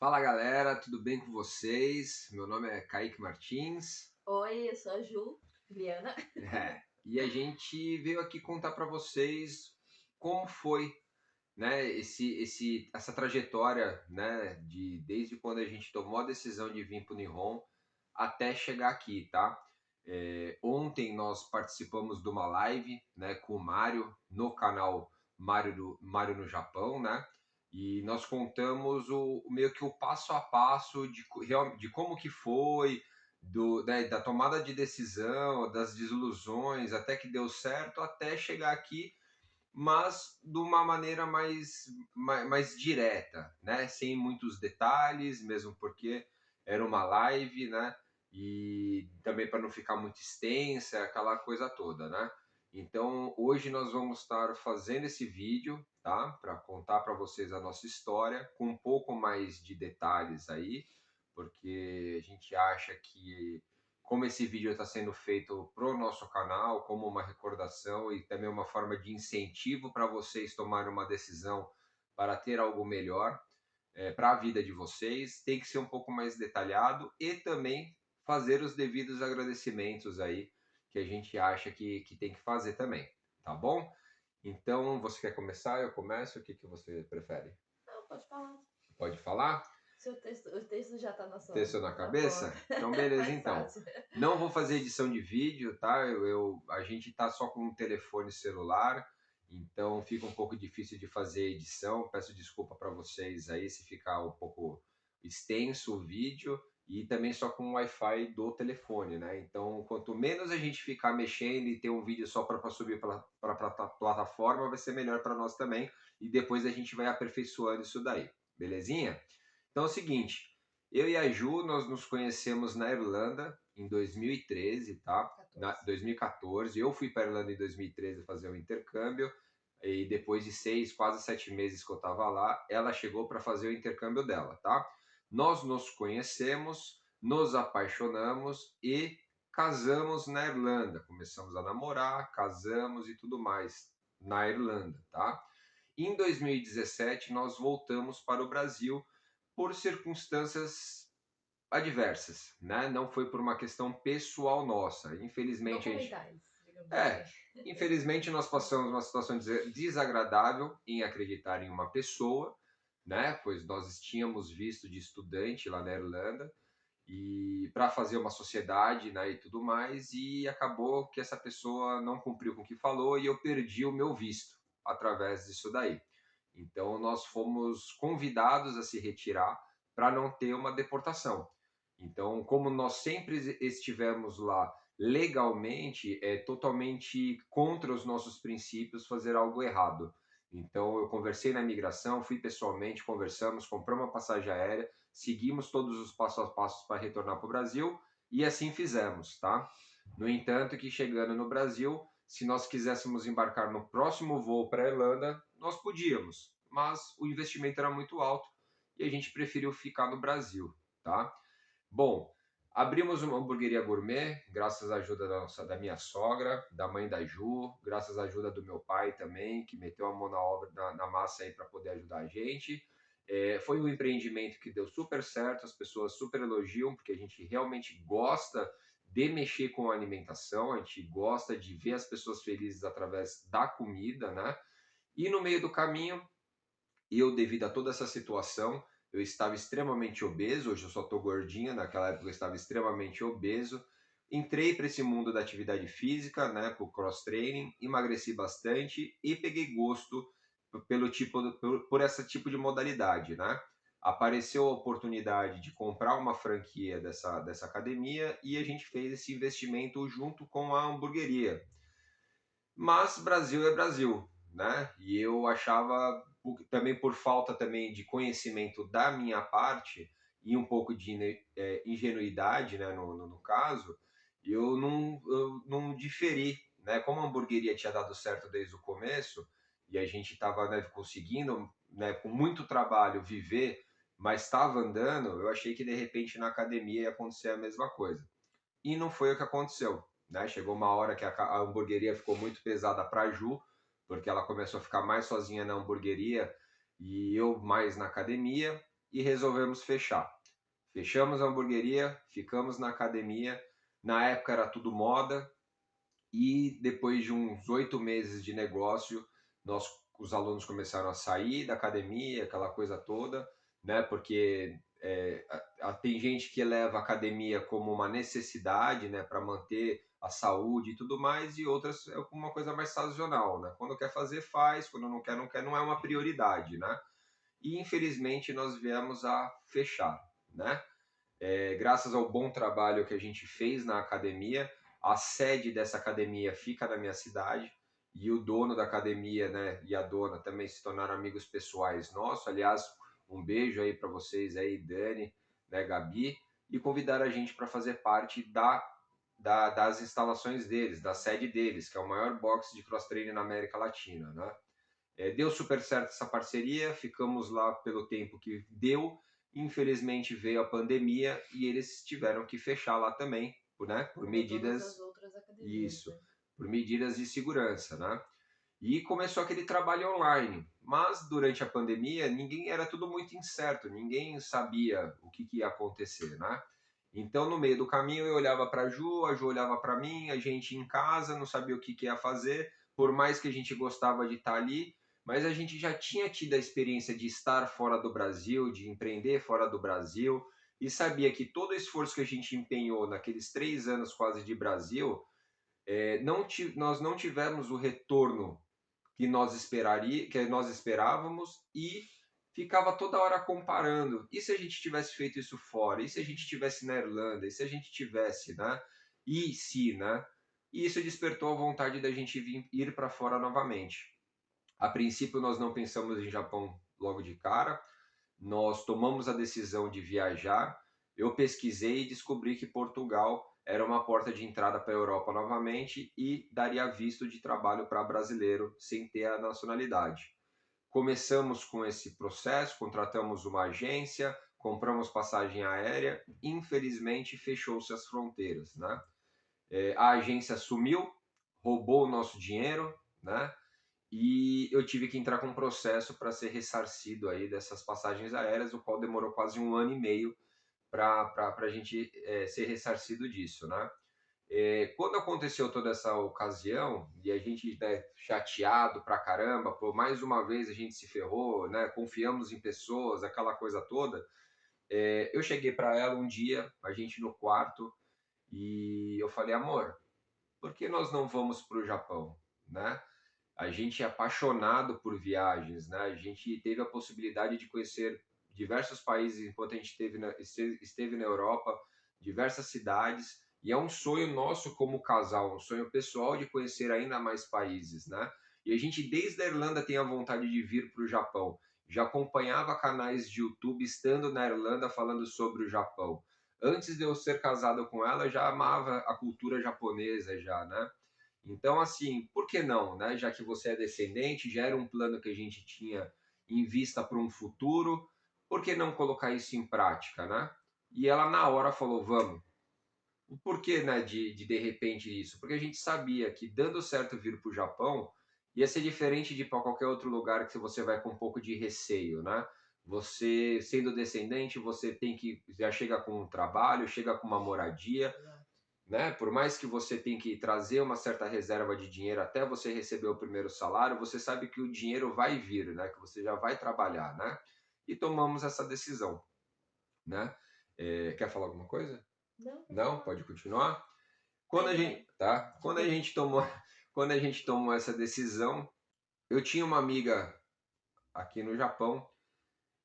Fala galera, tudo bem com vocês? Meu nome é Kaique Martins, Oi, eu sou a Juliana. e a gente veio aqui contar para vocês como foi, né, essa trajetória, né, desde quando a gente tomou a decisão de vir para o Nihon até chegar aqui, tá? Ontem nós participamos de uma live, né, com o Mário no canal Mário no Japão, né? E nós contamos meio que o passo a passo de como que foi, né, da tomada de decisão, das desilusões, até que deu certo, até chegar aqui, mas de uma maneira mais direta, né? Sem muitos detalhes, mesmo porque era uma live, né? E também para não ficar muito extensa, aquela coisa toda, né? Então, hoje nós vamos estar fazendo esse vídeo, tá? Para contar para vocês a nossa história com um pouco mais de detalhes aí, porque a gente acha que como esse vídeo está sendo feito para o nosso canal, como uma recordação e também uma forma de incentivo para vocês tomarem uma decisão para ter algo melhor para a vida de vocês, tem que ser um pouco mais detalhado e também fazer os devidos agradecimentos aí que a gente acha que tem que fazer também, tá bom? Então, você quer começar? Eu começo? O que você prefere? Não, pode falar. Pode falar? O texto já tá na sua Texto na na ponta. cabeça? Então, beleza, Mais então. fácil. Não vou fazer edição de vídeo, tá? A gente tá só com um telefone celular, então fica um pouco difícil de fazer edição. Peço desculpa para vocês aí se ficar um pouco extenso o vídeo e também só com o Wi-Fi do telefone, né? Então, quanto menos a gente ficar mexendo e ter um vídeo só para subir para a plataforma, vai ser melhor para nós também. E depois a gente vai aperfeiçoando isso daí, belezinha? Então é o seguinte. Eu e a Ju, nós nos conhecemos na Irlanda em 2013, tá? 14. 2014. Eu fui para a Irlanda em 2013 fazer um intercâmbio e depois de 6, quase 7 meses que eu estava lá, ela chegou para fazer o intercâmbio dela, tá? Nós nos conhecemos, nos apaixonamos e casamos na Irlanda. Começamos a namorar, casamos e tudo mais na Irlanda, tá? Em 2017, nós voltamos para o Brasil por circunstâncias adversas, né? Não foi por uma questão pessoal nossa. Infelizmente, Documentais, digamos assim. é, infelizmente nós passamos uma situação desagradável em acreditar em uma pessoa, né? Pois nós tínhamos visto de estudante lá na Irlanda e para fazer uma sociedade, né, e tudo mais, e acabou que essa pessoa não cumpriu com o que falou e eu perdi o meu visto através disso daí. Então nós fomos convidados a se retirar para não ter uma deportação. Então, como nós sempre estivemos lá legalmente, é totalmente contra os nossos princípios fazer algo errado. Então, eu conversei na imigração, fui pessoalmente, conversamos, compramos uma passagem aérea, seguimos todos os passos a passos para retornar para o Brasil e assim fizemos, tá? No entanto, que chegando no Brasil, se nós quiséssemos embarcar no próximo voo para a Irlanda, nós podíamos, mas o investimento era muito alto e a gente preferiu ficar no Brasil, tá? Bom, abrimos uma hamburgueria gourmet, graças à ajuda da minha sogra, da mãe da Ju, graças à ajuda do meu pai também, que meteu a mão na obra, na massa aí para poder ajudar a gente. Foi um empreendimento que deu super certo, as pessoas super elogiam, porque a gente realmente gosta de mexer com a alimentação, a gente gosta de ver as pessoas felizes através da comida, né? E no meio do caminho, eu, devido a toda essa situação, eu estava extremamente obeso, hoje eu só estou gordinha, naquela época eu estava extremamente obeso. Entrei para esse mundo da atividade física, né, com o cross training, emagreci bastante e peguei gosto por esse tipo de modalidade, né? Apareceu a oportunidade de comprar uma franquia dessa academia e a gente fez esse investimento junto com a hamburgueria. Mas Brasil é Brasil, né? E eu achava, também por falta também de conhecimento da minha parte e um pouco de ingenuidade, né, no caso, eu não diferi, né? Como a hamburgueria tinha dado certo desde o começo e a gente estava, né, conseguindo, né, com muito trabalho viver, mas estava andando, eu achei que de repente na academia ia acontecer a mesma coisa. E não foi o que aconteceu, né? Chegou uma hora que a hamburgueria ficou muito pesada para a Ju, porque ela começou a ficar mais sozinha na hamburgueria e eu mais na academia. e resolvemos fechar. Fechamos a hamburgueria, ficamos na academia. Na época era tudo moda e depois de uns 8 meses de negócio, os alunos começaram a sair da academia, aquela coisa toda, né? Porque tem gente que leva a academia como uma necessidade, né? Para manter a saúde e tudo mais, e outras é uma coisa mais sazonal, né? Quando quer fazer, faz, quando não quer, não quer, não é uma prioridade, né? E infelizmente nós viemos a fechar, né? Graças ao bom trabalho que a gente fez na academia, a sede dessa academia fica na minha cidade e o dono da academia, né, e a dona também se tornaram amigos pessoais nossos. Aliás, um beijo aí para vocês aí, Dani, né, Gabi, e convidaram a gente para fazer parte das instalações deles, da sede deles, que é o maior box de cross-training na América Latina, né? Deu super certo essa parceria, ficamos lá pelo tempo que deu. Infelizmente veio a pandemia e eles tiveram que fechar lá também, né? Por Como todas medidas, as outras academias, isso, né? por medidas de segurança, né? E começou aquele trabalho online. Mas durante a pandemia, ninguém era tudo muito incerto, ninguém sabia o que ia acontecer, né? Então, no meio do caminho, eu olhava para a Ju olhava para mim, a gente em casa não sabia o que ia fazer, por mais que a gente gostava de estar ali, mas a gente já tinha tido a experiência de estar fora do Brasil, de empreender fora do Brasil, e sabia que todo o esforço que a gente empenhou naqueles 3 anos quase de Brasil, nós não tivemos o retorno que nós esperávamos e ficava toda hora comparando. E se a gente tivesse feito isso fora? E se a gente tivesse na Irlanda? E se a gente tivesse, né? E se, né? E isso despertou a vontade da gente ir para fora novamente. A princípio, nós não pensamos em Japão logo de cara. Nós tomamos a decisão de viajar. Eu pesquisei e descobri que Portugal era uma porta de entrada para a Europa novamente e daria visto de trabalho para brasileiro sem ter a nacionalidade. Começamos com esse processo, contratamos uma agência, compramos passagem aérea. Infelizmente, fechou-se as fronteiras, né? A agência sumiu, roubou o nosso dinheiro, né? E eu tive que entrar com um processo para ser ressarcido aí dessas passagens aéreas, o qual demorou quase 1 ano e meio para a gente ser ressarcido disso, né? Quando aconteceu toda essa ocasião e a gente, né, chateado pra caramba, por mais uma vez a gente se ferrou, né? Confiamos em pessoas, aquela coisa toda. Eu cheguei para ela um dia, a gente no quarto, e eu falei, amor, por que nós não vamos para o Japão, né? A gente é apaixonado por viagens, né? A gente teve a possibilidade de conhecer diversos países enquanto a gente esteve na Europa, diversas cidades, e é um sonho nosso como casal, um sonho pessoal de conhecer ainda mais países, né? E a gente desde a Irlanda tem a vontade de vir para o Japão. Já acompanhava canais de YouTube estando na Irlanda falando sobre o Japão. Antes de eu ser casado com ela, eu já amava a cultura japonesa já, né? Então, assim, por que não, né? Já que você é descendente, já era um plano que a gente tinha em vista para um futuro, por que não colocar isso em prática, né? E ela na hora falou, vamos. O porquê, né, de repente isso? Porque a gente sabia que dando certo vir para o Japão ia ser diferente de ir para qualquer outro lugar que você vai com um pouco de receio, né? Você, sendo descendente, você tem que já chega com um trabalho, chega com uma moradia, né? Por mais que você tenha que trazer uma certa reserva de dinheiro até você receber o primeiro salário, você sabe que o dinheiro vai vir, né? Que você já vai trabalhar, né? E tomamos essa decisão, né? Quer falar alguma coisa? Não, Não? Pode continuar? Quando a ainda gente, bem. tá? Quando a gente tomou essa decisão, eu tinha uma amiga aqui no Japão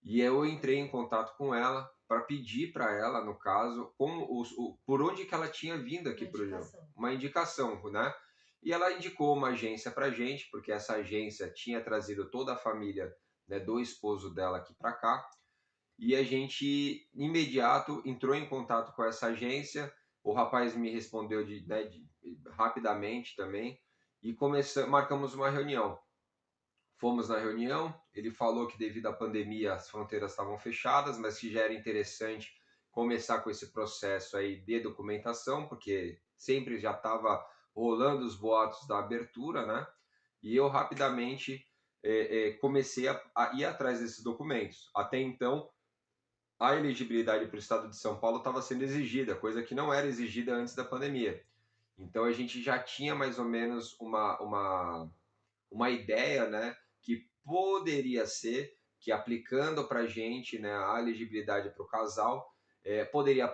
e eu entrei em contato com ela para pedir para ela, no caso, por onde que ela tinha vindo aqui Uma para o Japão. indicação. Uma indicação, né? E ela indicou uma agência para gente, porque essa agência tinha trazido toda a família, né, do esposo dela aqui para cá. E a gente, imediato, entrou em contato com essa agência. O rapaz me respondeu rapidamente também e marcamos uma reunião. Fomos na reunião, ele falou que devido à pandemia as fronteiras estavam fechadas, mas que já era interessante começar com esse processo aí de documentação, porque sempre já estava rolando os boatos da abertura, né? E eu rapidamente comecei a ir atrás desses documentos. Até então, a elegibilidade para o estado de São Paulo estava sendo exigida, coisa que não era exigida antes da pandemia. Então a gente já tinha mais ou menos uma ideia, né, que poderia ser que aplicando para a gente, né, a elegibilidade para o casal, poderia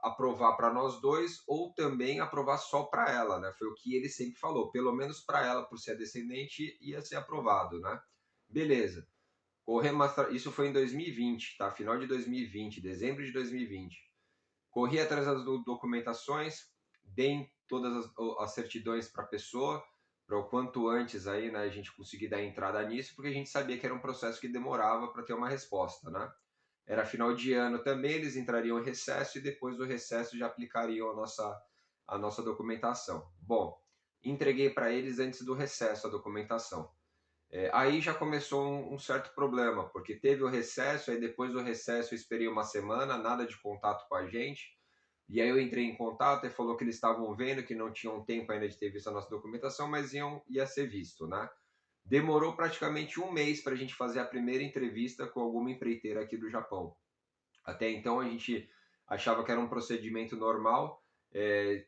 aprovar para nós dois ou também aprovar só para ela, né? Foi o que ele sempre falou, pelo menos para ela, por ser descendente, ia ser aprovado, né? Beleza. Isso foi em 2020, tá? Final de 2020, dezembro de 2020. Corri atrás das documentações, dei todas as certidões para a pessoa, para o quanto antes aí, né, a gente conseguir dar entrada nisso, porque a gente sabia que era um processo que demorava para ter uma resposta, né? Era final de ano também, eles entrariam em recesso e depois do recesso já aplicariam a nossa documentação. Bom, entreguei para eles antes do recesso a documentação. Aí já começou um certo problema, porque teve o recesso, aí depois do recesso eu esperei uma semana, nada de contato com a gente. E aí eu entrei em contato e falou que eles estavam vendo, que não tinham tempo ainda de ter visto a nossa documentação, mas ia ser visto, né? Demorou praticamente um mês para a gente fazer a primeira entrevista com alguma empreiteira aqui do Japão. Até então a gente achava que era um procedimento normal,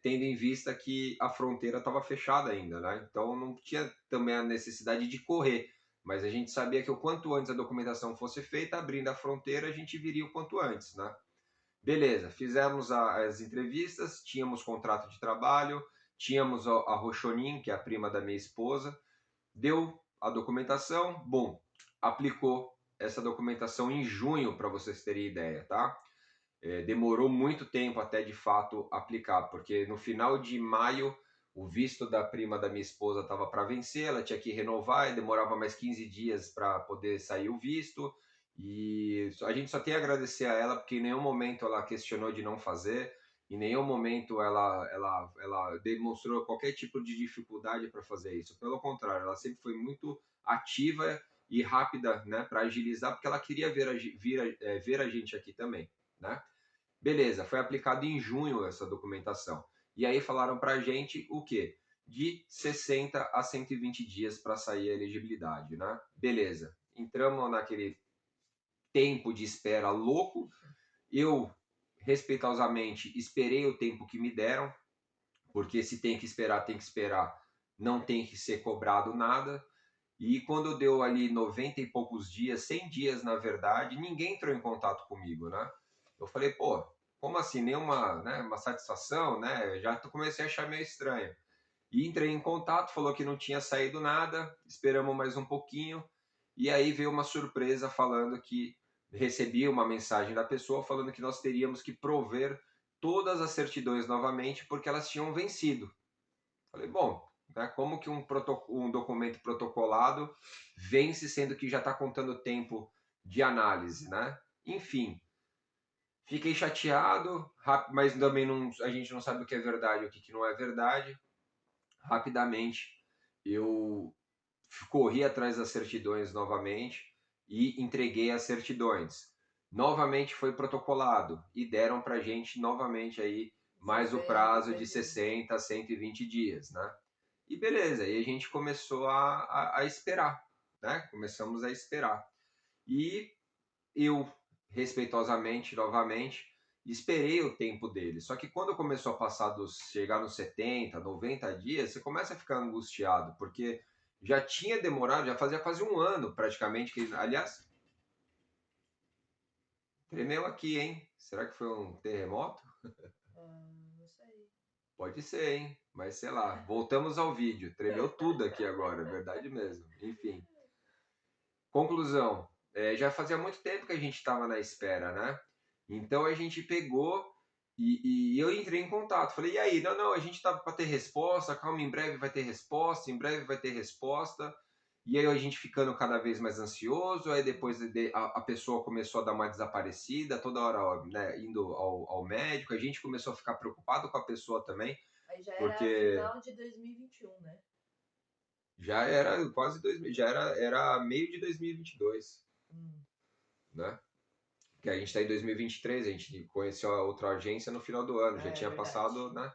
tendo em vista que a fronteira estava fechada ainda, né? Então não tinha também a necessidade de correr, mas a gente sabia que o quanto antes a documentação fosse feita, abrindo a fronteira, a gente viria o quanto antes, né? Beleza, fizemos as entrevistas, tínhamos contrato de trabalho, tínhamos a Rochonin, que é a prima da minha esposa, deu a documentação, bom, aplicou essa documentação em junho, para vocês terem ideia, tá? Demorou muito tempo até de fato aplicar, porque no final de maio o visto da prima da minha esposa estava para vencer, ela tinha que renovar e demorava mais 15 dias para poder sair o visto. E a gente só tem a agradecer a ela, porque em nenhum momento ela questionou de não fazer, em nenhum momento ela demonstrou qualquer tipo de dificuldade para fazer isso. Pelo contrário, ela sempre foi muito ativa e rápida, né, para agilizar, porque ela queria ver a gente aqui também, né? Beleza, foi aplicado em junho essa documentação. E aí falaram para a gente o quê? De 60 a 120 dias para sair a elegibilidade, né? Beleza, entramos naquele tempo de espera louco. Eu, respeitosamente, esperei o tempo que me deram, porque se tem que esperar, tem que esperar, não tem que ser cobrado nada. E quando deu ali 90 e poucos dias, 100 dias na verdade, ninguém entrou em contato comigo, né? Eu falei, pô, como assim? Nenhuma, né, uma satisfação, né? Já comecei a achar meio estranho. E entrei em contato, falou que não tinha saído nada, esperamos mais um pouquinho, e aí veio uma surpresa falando que recebi uma mensagem da pessoa falando que nós teríamos que prover todas as certidões novamente porque elas tinham vencido. Falei, bom, né, como que um documento protocolado vence sendo que já está contando tempo de análise, né? Enfim, fiquei chateado, mas também a gente não sabe o que é verdade e o que não é verdade. Rapidamente, eu corri atrás das certidões novamente e entreguei as certidões. Novamente foi protocolado e deram para a gente novamente aí mais o prazo de 60 a 120 dias, né? E beleza, e a gente começou a esperar, né? Começamos a esperar. E eu, respeitosamente, novamente, esperei o tempo dele. Só que quando começou a chegar nos 70, 90 dias, você começa a ficar angustiado, porque já tinha demorado, já fazia quase um ano praticamente, que, aliás, tremeu aqui, hein? Será que foi um terremoto? Não sei. Pode ser, hein? Mas sei lá, voltamos ao vídeo. Tremeu tudo aqui agora, é verdade mesmo. Enfim. Conclusão, já fazia muito tempo que a gente estava na espera, né? Então a gente pegou e eu entrei em contato. Falei, e aí? Não, não, a gente tá para ter resposta, calma, em breve vai ter resposta, em breve vai ter resposta. E aí a gente ficando cada vez mais ansioso, aí depois a pessoa começou a dar uma desaparecida, toda hora, né, indo ao médico, a gente começou a ficar preocupado com a pessoa também, Aí já era porque final de 2021, né? já era quase era meio de 2022, Hum. né? Que a gente está em 2023, a gente conheceu a outra agência no final do ano, já É tinha verdade. passado, né?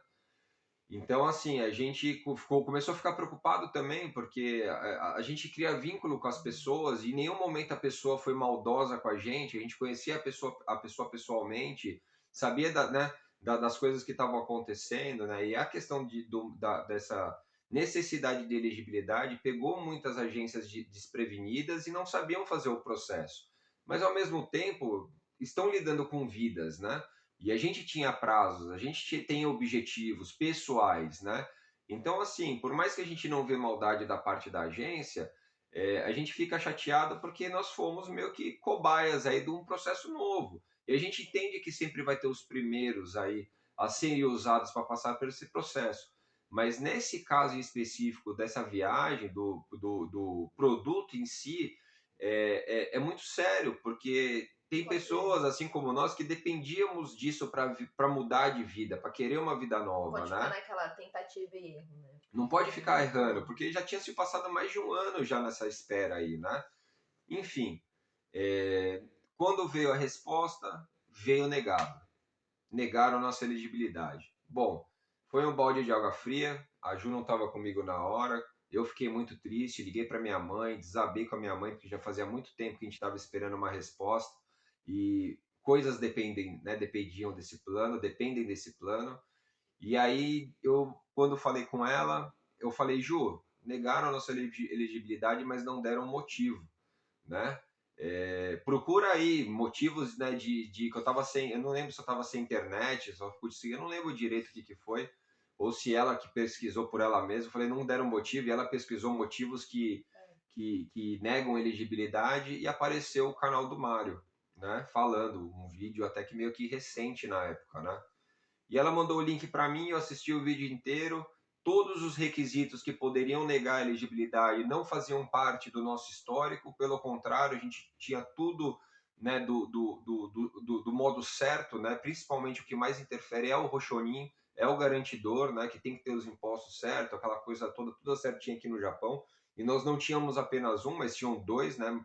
Então, assim, a gente começou a ficar preocupado também, porque a gente cria vínculo com as Uhum. pessoas e em nenhum momento a pessoa foi maldosa com a gente conhecia a pessoa pessoalmente, sabia né, das coisas que estavam acontecendo, né? E a questão dessa necessidade de elegibilidade pegou muitas agências desprevenidas e não sabiam fazer o processo. Mas, ao mesmo tempo, estão lidando com vidas, né? E a gente tinha prazos, a gente tem objetivos pessoais, né? Então, assim, por mais que a gente não vê maldade da parte da agência, a gente fica chateado porque nós fomos meio que cobaias aí de um processo novo. E a gente entende que sempre vai ter os primeiros aí a serem usados para passar por esse processo. Mas nesse caso em específico dessa viagem, do produto em si, é muito sério, porque tem Com certeza. pessoas, assim como nós, que dependíamos disso para mudar de vida, para querer uma vida Não nova, pode ficar né? naquela tentativa e erro, né? Não Porque pode é ficar errando, muito. porque já tinha se passado mais de um ano já nessa espera aí, né? Enfim, é, quando veio a resposta, veio negado. Negaram a nossa elegibilidade. Bom, foi um balde de água fria, a Ju não estava comigo na hora, eu fiquei muito triste, liguei para minha mãe, desabei com a minha mãe, porque já fazia muito tempo que a gente estava esperando uma resposta e coisas dependem, né, dependiam desse plano, dependem desse plano. E aí eu, quando falei com ela, eu falei, Ju, negaram a nossa elegibilidade, mas não deram motivo, né? Procura aí motivos, né, de que eu tava sem, eu não lembro se eu tava sem internet, só consegui, eu não lembro direito o que que foi, ou se ela que pesquisou por ela mesma. Eu falei, não deram motivo, e ela pesquisou motivos que negam elegibilidade e apareceu o canal do Mário, né, falando, um vídeo até que meio que recente na época, né? E ela mandou o link para mim, eu assisti o vídeo inteiro. Todos os requisitos que poderiam negar a elegibilidade não faziam parte do nosso histórico, pelo contrário, a gente tinha tudo, né, do modo certo, né? Principalmente o que mais interfere é o roxoninho, é o garantidor, né, que tem que ter os impostos certos, aquela coisa toda, tudo certinho aqui no Japão. E nós não tínhamos apenas um, mas tinham dois, né?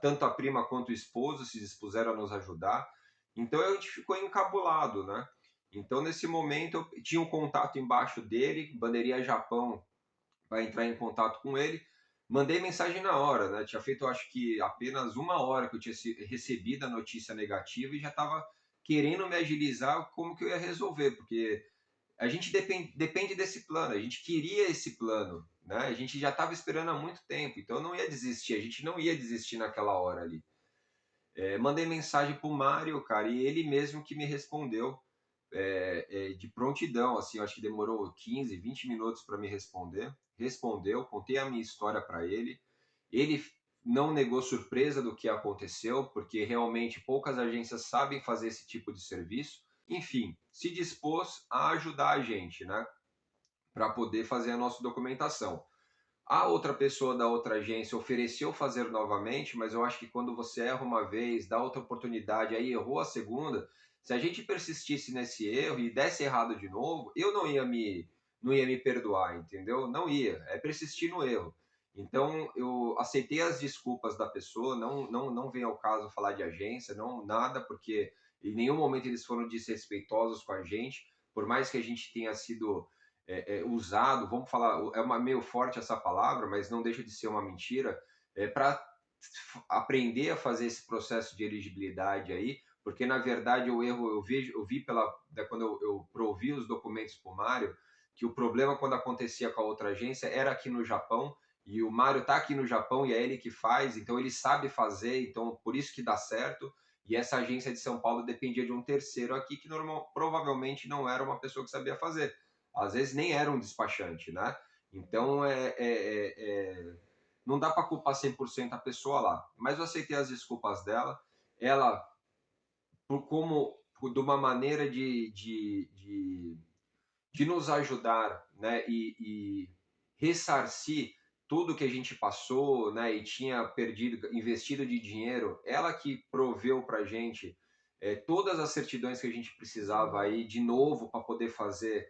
Tanto a prima quanto o esposo se dispuseram a nos ajudar. Então a gente ficou encabulado, né? Então nesse momento eu tinha um contato embaixo dele, bandeirinha Japão para entrar em contato com ele. Mandei mensagem na hora, né? Tinha feito, eu acho que apenas uma hora que eu tinha recebido a notícia negativa e já estava querendo me agilizar como que eu ia resolver, porque a gente depende desse plano, a gente queria esse plano, né? A gente já estava esperando há muito tempo, então eu não ia desistir, a gente não ia desistir naquela hora ali. Mandei mensagem pro Mário, cara, e ele mesmo que me respondeu de prontidão, assim, eu acho que demorou 15, 20 minutos para me responder. Respondeu, contei a minha história para ele. Ele não negou surpresa do que aconteceu, porque realmente poucas agências sabem fazer esse tipo de serviço. Enfim, se dispôs a ajudar a gente, né, para poder fazer a nossa documentação. A outra pessoa da outra agência ofereceu fazer novamente, mas eu acho que quando você erra uma vez, dá outra oportunidade, aí errou a segunda, se a gente persistisse nesse erro e desse errado de novo, eu não ia me perdoar, entendeu? Não ia, é persistir no erro. Então eu aceitei as desculpas da pessoa, não vem ao caso falar de agência, não nada, porque em nenhum momento eles foram desrespeitosos com a gente, por mais que a gente tenha sido usado, vamos falar, meio forte essa palavra, mas não deixa de ser uma mentira, para aprender a fazer esse processo de elegibilidade aí, porque na verdade o erro eu vi quando eu provi os documentos para o Mário, que o problema quando acontecia com a outra agência era aqui no Japão, e o Mário está aqui no Japão e é ele que faz, então ele sabe fazer, então por isso que dá certo. E essa agência de São Paulo dependia de um terceiro aqui que provavelmente não era uma pessoa que sabia fazer, às vezes nem era um despachante, né? Então, não dá para culpar 100% a pessoa lá. Mas eu aceitei as desculpas dela. Ela, de uma maneira de nos ajudar, né? E ressarcir tudo que a gente passou, né? E tinha perdido, investido de dinheiro, ela que proveu para a gente todas as certidões que a gente De precisava novo. aí de novo para poder fazer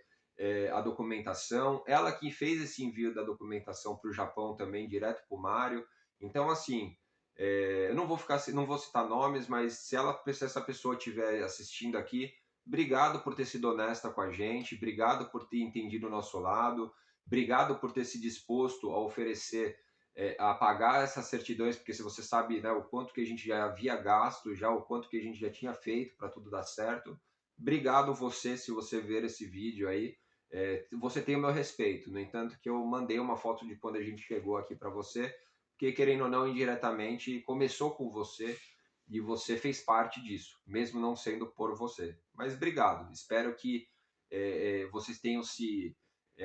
a documentação. Ela que fez esse envio da documentação para o Japão também, direto para o Mário. Então, assim, eu não vou citar nomes, mas se essa pessoa estiver assistindo aqui, obrigado por ter sido honesta com a gente, obrigado por ter entendido o nosso lado, obrigado por ter se disposto a oferecer, a pagar essas certidões, porque se você sabe, né, o quanto que a gente já havia gasto, já o quanto que a gente já tinha feito para tudo dar certo. Obrigado você, se você ver esse vídeo aí, você tem o meu respeito. No entanto, que eu mandei uma foto de quando a gente chegou aqui para você, porque querendo ou não, indiretamente, começou com você e você fez parte disso, mesmo não sendo por você. Mas obrigado. Espero que vocês tenham se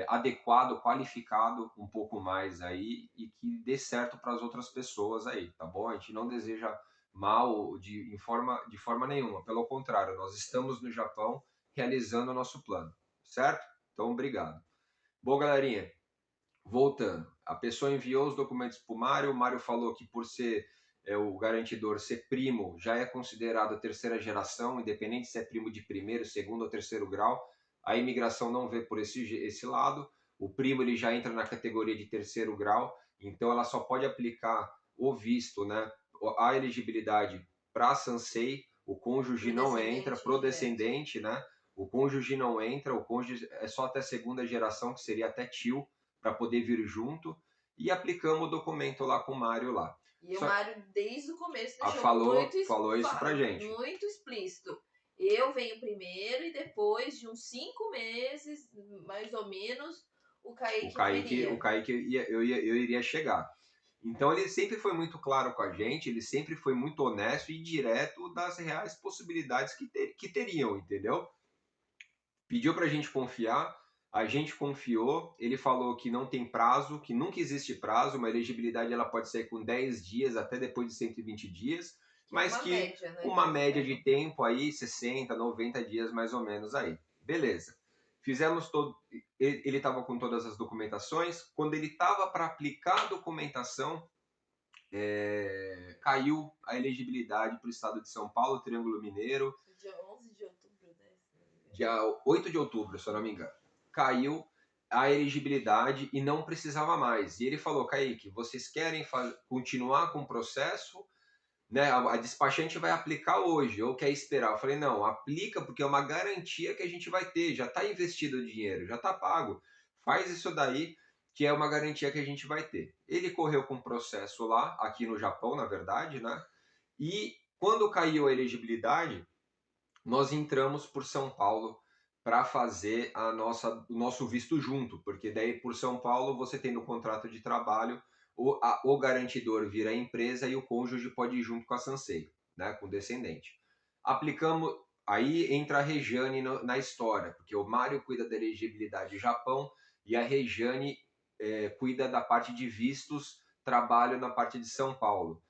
adequado, qualificado um pouco mais aí e que dê certo para as outras pessoas aí, tá bom? A gente não deseja mal de forma nenhuma. Pelo contrário, nós estamos no Japão realizando o nosso plano, certo? Então, obrigado. Bom, galerinha, voltando. A pessoa enviou os documentos para o Mário falou que por ser o garantidor ser primo, já é considerado a terceira geração, independente se é primo de primeiro, segundo ou terceiro grau. A imigração não vê por esse lado. O primo ele já entra na categoria de terceiro grau, então ela só pode aplicar o visto, né, a elegibilidade para Sansei, o cônjuge Pro não entra, descendente pro direto. descendente, né? O cônjuge não entra, o cônjuge é só até segunda geração, que seria até tio, para poder vir junto, e aplicamos o documento lá com o Mário lá. E o Só, Mário, desde o começo, deixou falou isso pra gente. muito explícito. Eu venho primeiro e depois de uns 5 meses, mais ou menos, O viria. Kaique eu iria chegar. Então ele sempre foi muito claro com a gente, ele sempre foi muito honesto e direto das reais possibilidades que teriam, entendeu? Pediu para a gente confiou, ele falou que não tem prazo, que nunca existe prazo, uma elegibilidade ela pode sair com 10 dias até depois de 120 dias, Que é mas uma que média, né, que uma eles média pegam. de tempo aí, 60, 90 dias mais ou menos aí. Beleza. Fizemos todo. Ele estava com todas as documentações. Quando ele estava para aplicar a documentação, caiu a elegibilidade para o estado de São Paulo, Triângulo Mineiro, Dia 11 de outubro, né? Se não me engano. dia 8 de outubro, se eu não me engano. Caiu a elegibilidade e não precisava mais. E ele falou, Kaique, vocês querem continuar com o processo? Né, a despachante vai aplicar hoje, ou quer esperar? Eu falei, não, aplica porque é uma garantia que a gente vai ter, já está investido o dinheiro, já está pago. Faz isso daí, que é uma garantia que a gente vai ter. Ele correu com o processo lá, aqui no Japão, na verdade, né? E quando caiu a elegibilidade, nós entramos por São Paulo para fazer o nosso visto junto, porque daí por São Paulo você tem no contrato de trabalho o garantidor vira a empresa e o cônjuge pode ir junto com a Sansei, né, com o descendente. Aplicamos, aí entra a Rejane na história, porque o Mário cuida da elegibilidade Japão e a Rejane cuida da parte de vistos, trabalho na parte de São Paulo.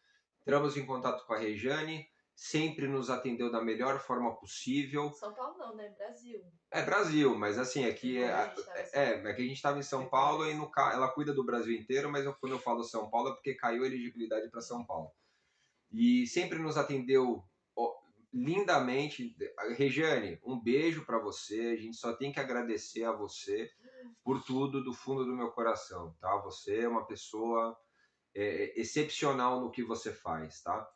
Entramos em contato com a Rejane, sempre nos atendeu da melhor forma possível. São Paulo não, né? Brasil. É Brasil, mas assim, aqui Como a gente estava em é que a gente estava em São Paulo e ela cuida do Brasil inteiro, mas quando eu falo São Paulo é porque caiu a elegibilidade para São Paulo. E sempre nos atendeu lindamente. Regiane, um beijo para você. A gente só tem que agradecer a você por tudo do fundo do meu coração, tá? Você é uma pessoa excepcional no que você faz, tá?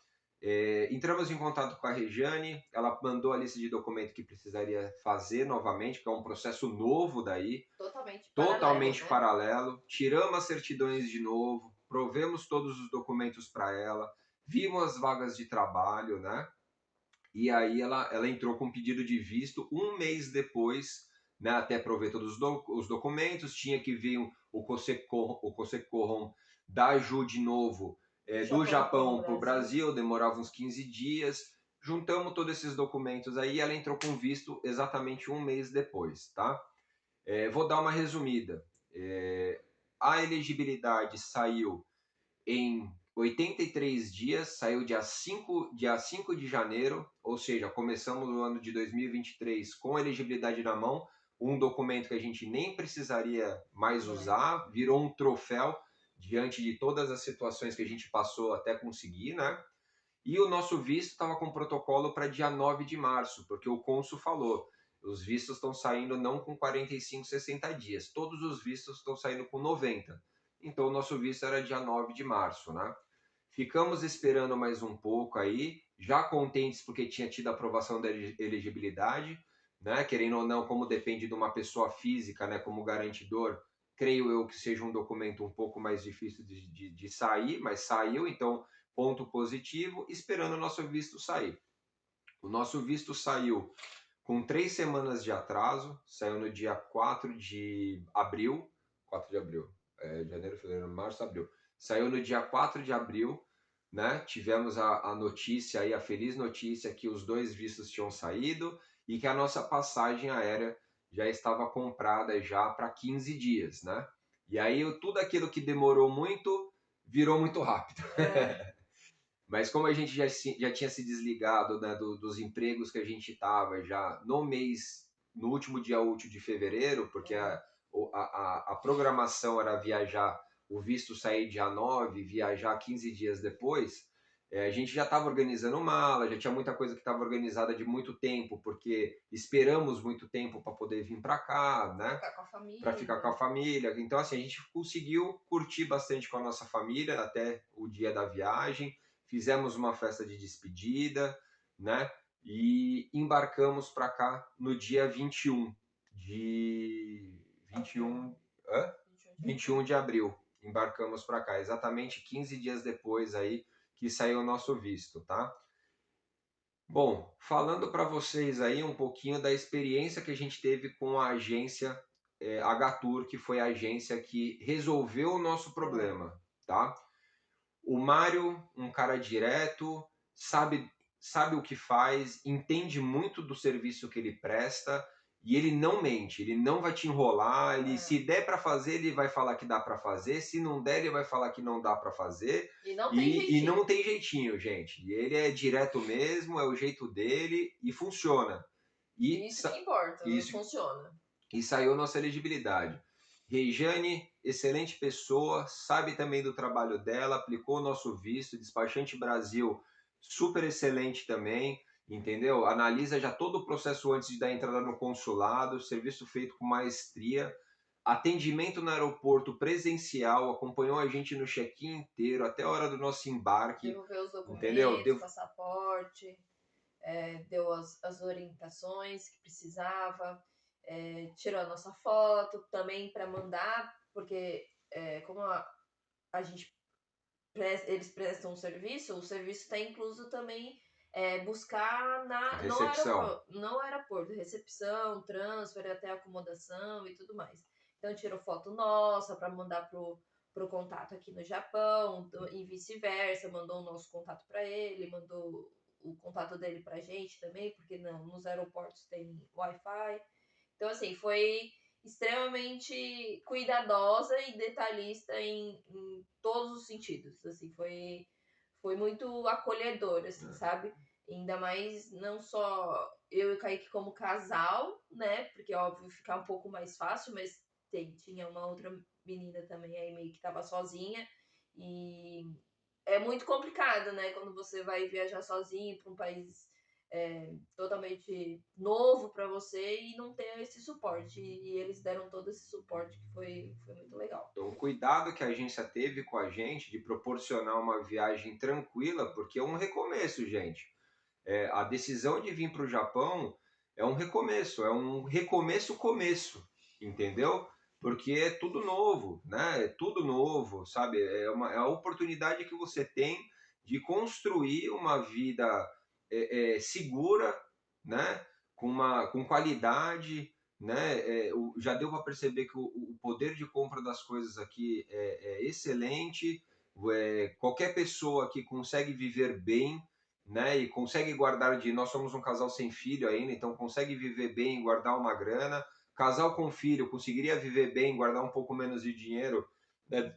Entramos em contato com a Regiane, ela mandou a lista de documento que precisaria fazer novamente, que é um processo novo daí, Totalmente paralelo, totalmente né? paralelo. Tiramos as certidões de novo, provemos todos os documentos para ela, vimos as vagas de trabalho, né? E aí ela entrou com um pedido de visto um mês depois, né? Até prover todos os documentos, tinha que vir o Kosekohon da Ju de novo, Do do Japão para o Japão para o Brasil. Brasil, demorava uns 15 dias. Juntamos todos esses documentos aí, ela entrou com visto exatamente um mês depois, tá? Vou dar uma resumida. A elegibilidade saiu em 83 dias, saiu dia 5 de janeiro, ou seja, começamos o ano de 2023 com elegibilidade na mão, um documento que a gente nem precisaria mais usar, virou um troféu diante de todas as situações que a gente passou até conseguir, né? E o nosso visto estava com protocolo para dia 9 de março, porque o cônsul falou, os vistos estão saindo não com 45, 60 dias, todos os vistos estão saindo com 90. Então o nosso visto era dia 9 de março, né? Ficamos esperando mais um pouco aí, já contentes porque tinha tido a aprovação da elegibilidade. né? Querendo ou não, como depende de uma pessoa física, né, como garantidor, creio eu que seja um documento um pouco mais difícil de sair, mas saiu, então ponto positivo, esperando o nosso visto sair. O nosso visto saiu com 3 semanas de atraso, saiu no dia 4 de abril, 4 de abril, janeiro, fevereiro, março, abril. Saiu no dia 4 de abril, né? Tivemos a notícia aí, a feliz notícia que os 2 vistos tinham saído e que a nossa passagem aérea já estava comprada já para 15 dias, né? E aí tudo aquilo que demorou muito virou muito rápido. Mas como a gente já tinha se desligado, né, dos empregos que a gente estava já no mês, no último dia útil de fevereiro, porque a programação era viajar, o visto sair dia 9, viajar 15 dias depois, a gente já estava organizando mala, já tinha muita coisa que estava organizada de muito tempo, porque esperamos muito tempo para poder vir para cá, né? Ficar com a Para ficar com a família. família. Então, assim, a gente conseguiu curtir bastante com a nossa família até o dia da viagem. Fizemos uma festa de despedida, né? E embarcamos para cá no dia 21 de 21, 21 de abril. Embarcamos para cá, exatamente 15 dias depois aí que saiu o nosso visto, tá? Bom, falando para vocês aí um pouquinho da experiência que a gente teve com a agência Agatur, que foi a agência que resolveu o nosso problema, tá? O Mário, um cara direto, sabe o que faz, entende muito do serviço que ele presta e ele não mente, ele não vai te enrolar, se der para fazer, ele vai falar que dá para fazer, se não der, ele vai falar que não dá para fazer. E não tem E jeitinho. não tem jeitinho, gente. E ele é direto mesmo, é o jeito dele e funciona. E Isso que importa, não isso funciona. e saiu nossa elegibilidade. Regiane, excelente pessoa, sabe também do trabalho dela, aplicou o nosso visto, despachante Brasil, super excelente também, entendeu? Analisa já todo o processo antes da entrada no consulado, serviço feito com maestria, atendimento no aeroporto presencial, acompanhou a gente no check-in inteiro, até a hora do nosso embarque, Devolveu os entendeu? documentos, passaporte, deu as orientações que precisava, tirou a nossa foto também para mandar, porque como a gente eles prestam um serviço, o serviço está incluso também buscar A no recepção. aeroporto, recepção, transfer, até acomodação e tudo mais. Então tirou foto nossa para mandar pro contato aqui no Japão e vice-versa, mandou o nosso contato para ele, mandou o contato dele pra gente também, porque nos aeroportos tem Wi-Fi. Então, assim, foi extremamente cuidadosa e detalhista em todos os sentidos. Assim, foi muito acolhedor, assim, sabe? Ainda mais não só eu e o Kaique como casal, né? Porque, óbvio, ficar um pouco mais fácil, mas tinha uma outra menina também aí meio que tava sozinha. E é muito complicado, né? Quando você vai viajar sozinho para um país totalmente novo para você e não ter esse suporte. E eles deram todo esse suporte que foi muito legal. Então, o cuidado que a agência teve com a gente de proporcionar uma viagem tranquila, porque é um recomeço, gente. A decisão de vir para o Japão é um recomeço, entendeu? Porque é tudo novo, né? É tudo novo, sabe? É a oportunidade que você tem de construir uma vida segura, né? Com qualidade, né? Já deu para perceber que o poder de compra das coisas aqui é excelente. Qualquer pessoa que consegue viver bem, né, e consegue guardar nós somos um casal sem filho ainda, então consegue viver bem, guardar uma grana. Casal com filho conseguiria viver bem, guardar um pouco menos de dinheiro, né,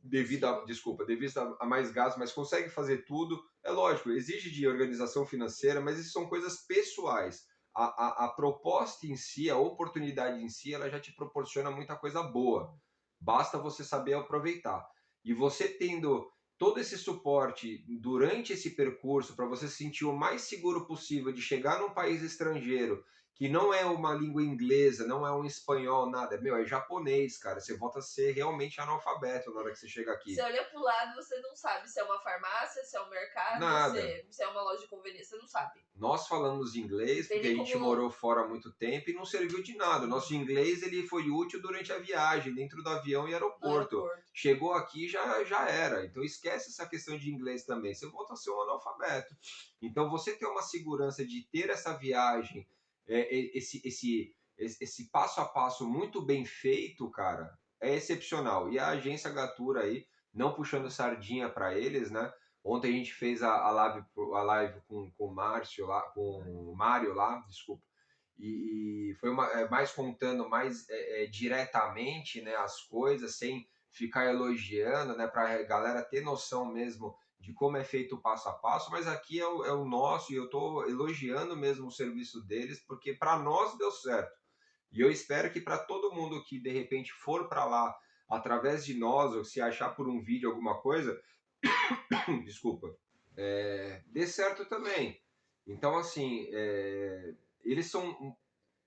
devido a mais gastos, mas consegue fazer tudo. É lógico, exige de organização financeira, mas isso são coisas pessoais. A proposta em si, a oportunidade em si, ela já te proporciona muita coisa boa. Basta você saber aproveitar. E você tendo todo esse suporte durante esse percurso para você se sentir o mais seguro possível de chegar num país estrangeiro que não é uma língua inglesa, não é um espanhol, nada. Meu, é japonês, cara. Você volta a ser realmente analfabeto na hora que você chega Você aqui. olha pro lado, você não sabe se é uma farmácia, se é um mercado, Nada. se é uma loja de conveniência, você não sabe. Nós falamos Não inglês tem porque nem a gente como. morou fora há muito tempo e não serviu de nada. O Sim, nosso inglês ele foi útil durante a viagem, dentro do avião e no aeroporto. aeroporto. Chegou aqui já era. Então esquece essa questão de inglês também. Você volta a ser um analfabeto. Então você ter uma segurança de ter essa viagem, esse passo a passo muito bem feito, cara, é excepcional. E a agência Gatura aí, não puxando sardinha para eles, né? Ontem a gente fez a live com o Márcio lá, com o Mário lá, desculpa. E foi mais contando mais diretamente, né, as coisas, sem ficar elogiando, né, para a galera ter noção mesmo de como é feito o passo a passo. Mas aqui é o nosso e eu estou elogiando mesmo o serviço deles, porque para nós deu certo. E eu espero que para todo mundo que de repente for para lá através de nós, ou se achar por um vídeo alguma coisa, desculpa, dê certo também. Então, assim, eles são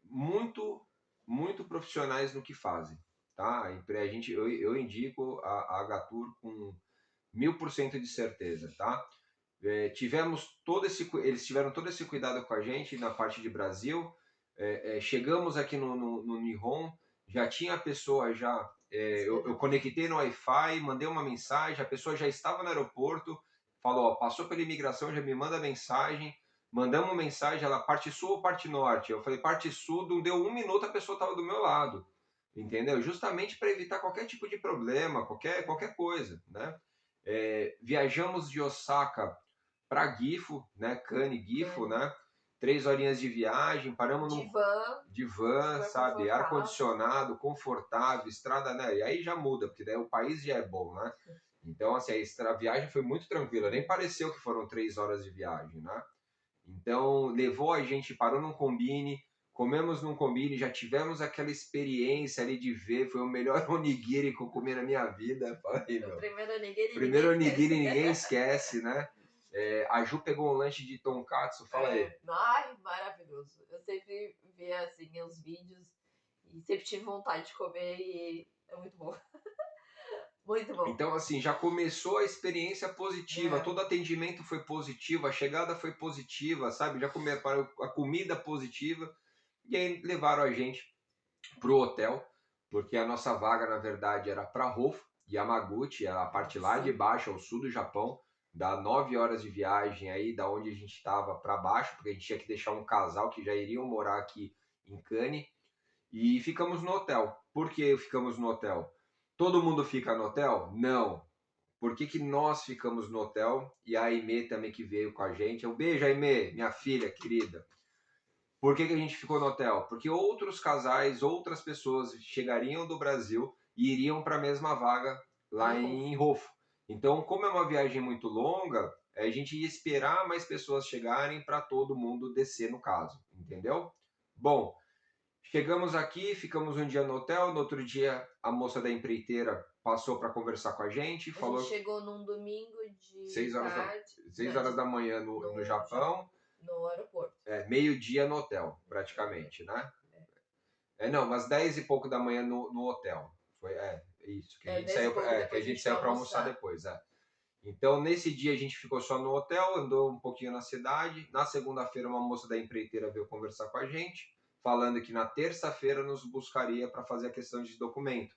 muito, muito profissionais no que fazem, tá? Eu indico a Gatur com 1000% de certeza, tá? Eles tiveram todo esse cuidado com a gente na parte de Brasil. Chegamos aqui no Nihon, já tinha a pessoa já. Eu conectei no Wi-Fi, mandei uma mensagem, a pessoa já estava no aeroporto, falou: ó, passou pela imigração, já me manda mensagem. Mandamos mensagem, ela parte sul ou parte norte? Eu falei parte sul, não deu um minuto, a pessoa estava do meu lado, entendeu? Justamente para evitar qualquer tipo de problema, qualquer coisa, né? Viajamos de Osaka para Gifu, né? Kane, Gifu, né? 3 horinhas de viagem, paramos num de van, super sabe? confortável. Ar-condicionado, confortável, estrada, né? E aí já muda, porque daí o país já é bom, né? Então, assim, a viagem foi muito tranquila, nem pareceu que foram 3 horas de viagem, né? Então, levou a gente, parou num combine, comemos num combine, já tivemos aquela experiência ali de ver, foi o melhor onigiri que eu comi na minha vida. Falei, O meu, primeiro ninguém primeiro esquece. onigiri ninguém esquece, né? A Ju pegou um lanche de tonkatsu, fala aí. Ai, maravilhoso. Eu sempre via assim os vídeos e sempre tive vontade de comer e é muito bom. Muito bom. Então, assim, já começou a experiência positiva, É. todo atendimento foi positivo, a chegada foi positiva, sabe? Já comeram a comida positiva, e aí levaram a gente pro hotel, porque a nossa vaga, na verdade, era para Hofu, Yamaguchi, a parte lá de Sul. baixo, ao sul do Japão, dá 9 horas de viagem aí, da onde a gente estava para baixo, porque a gente tinha que deixar um casal que já iriam morar aqui em Kane, e ficamos no hotel. Por que ficamos no hotel? Todo mundo fica no hotel? Não. Por que nós ficamos no hotel? E a Aimee também que veio com a gente. Um beijo, Aimee, minha filha querida. Por que a gente ficou no hotel? Porque outros casais, outras pessoas chegariam do Brasil e iriam para a mesma vaga lá Em Rufo. em Rofo. Então, como é uma viagem muito longa, a gente ia esperar mais pessoas chegarem para todo mundo descer no caso, entendeu? Bom, chegamos aqui, ficamos um dia no hotel, no outro dia a moça da empreiteira passou para conversar com a gente, A gente falou chegou num domingo de 6 horas da, tarde, 6 horas da manhã no Japão, no aeroporto. meio-dia no hotel, praticamente, né? Não, mas 10 e pouco da manhã no hotel. Foi, isso, que a gente 10 e saiu, pouco que a depois a gente gente foi saiu para almoçar almoçar. depois, Então, nesse dia a gente ficou só no hotel, andou um pouquinho na cidade. Na segunda-feira, uma moça da empreiteira veio conversar com a gente, falando que na terça-feira nos buscaria para fazer a questão de documento.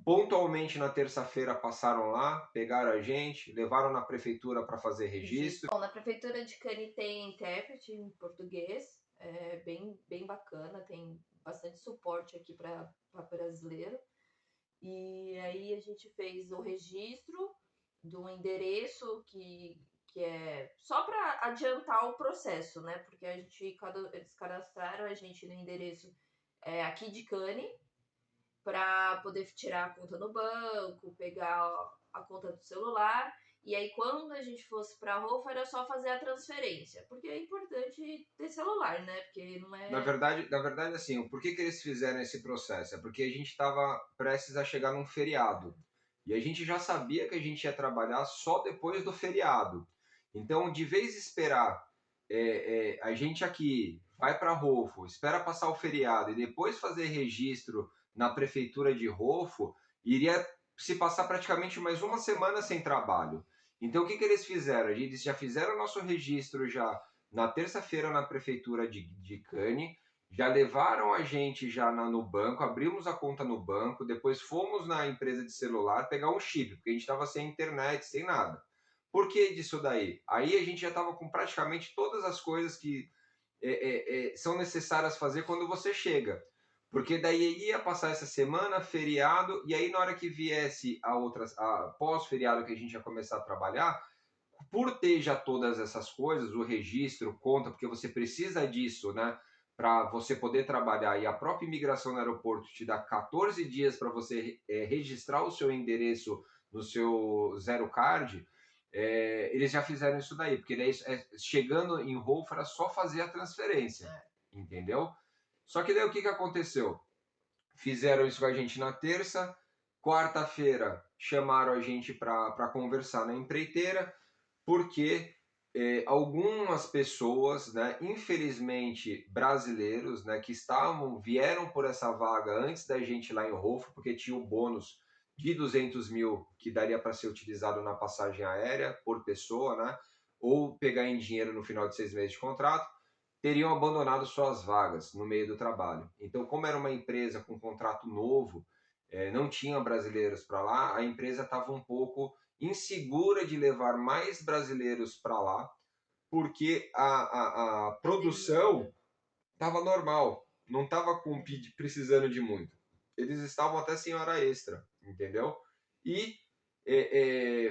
Pontualmente na terça-feira passaram lá, pegaram a gente, levaram na prefeitura para fazer registro. Bom, na prefeitura de Cani tem intérprete em português, é bem bacana, tem bastante suporte aqui para brasileiro. E aí a gente fez o registro do endereço que é só para adiantar o processo, né? Porque eles cadastraram a gente no endereço aqui de Cane para poder tirar a conta no banco, pegar a conta do celular. E aí, quando a gente fosse para a Rofa, era só fazer a transferência. Porque é importante ter celular, né? Porque não é. Na verdade, assim, por que eles fizeram esse processo? É porque a gente estava prestes a chegar num feriado. E a gente já sabia que a gente ia trabalhar só depois do feriado. Então, de vez esperar a gente aqui vai para Rofo, espera passar o feriado e depois fazer registro na prefeitura de Rofo, iria se passar praticamente mais uma semana sem trabalho. Então o que, que eles fizeram? Eles já fizeram o nosso registro já na terça-feira na prefeitura de Cane, já levaram a gente já no banco, abrimos a conta no banco, depois fomos na empresa de celular pegar um chip, porque a gente estava sem internet, sem nada. Por que disso daí? Aí a gente já estava com praticamente todas as coisas que são necessárias fazer quando você chega. Porque daí ia passar essa semana, feriado, e aí na hora que viesse a pós-feriado que a gente ia começar a trabalhar, por ter já todas essas coisas, o registro, conta, porque você precisa disso, né? Para você poder trabalhar, e a própria imigração no aeroporto te dá 14 dias para você registrar o seu endereço no seu Zero Card, eles já fizeram isso daí, porque daí chegando em Rolf era só fazer a transferência, entendeu? Só que daí o que, que aconteceu? Fizeram isso com a gente na terça, quarta-feira chamaram a gente para conversar na empreiteira, porque algumas pessoas, né, infelizmente brasileiros, né, que vieram por essa vaga antes da gente lá em Rolfo, porque tinha o bônus de 200 mil que daria para ser utilizado na passagem aérea por pessoa, né, ou pegar em dinheiro no final de 6 meses de contrato, teriam abandonado suas vagas no meio do trabalho. Então, como era uma empresa com contrato novo, não tinha brasileiros para lá, a empresa estava um pouco insegura de levar mais brasileiros para lá, porque a produção estava normal, não estava precisando de muito. Eles estavam até sem hora extra, entendeu? E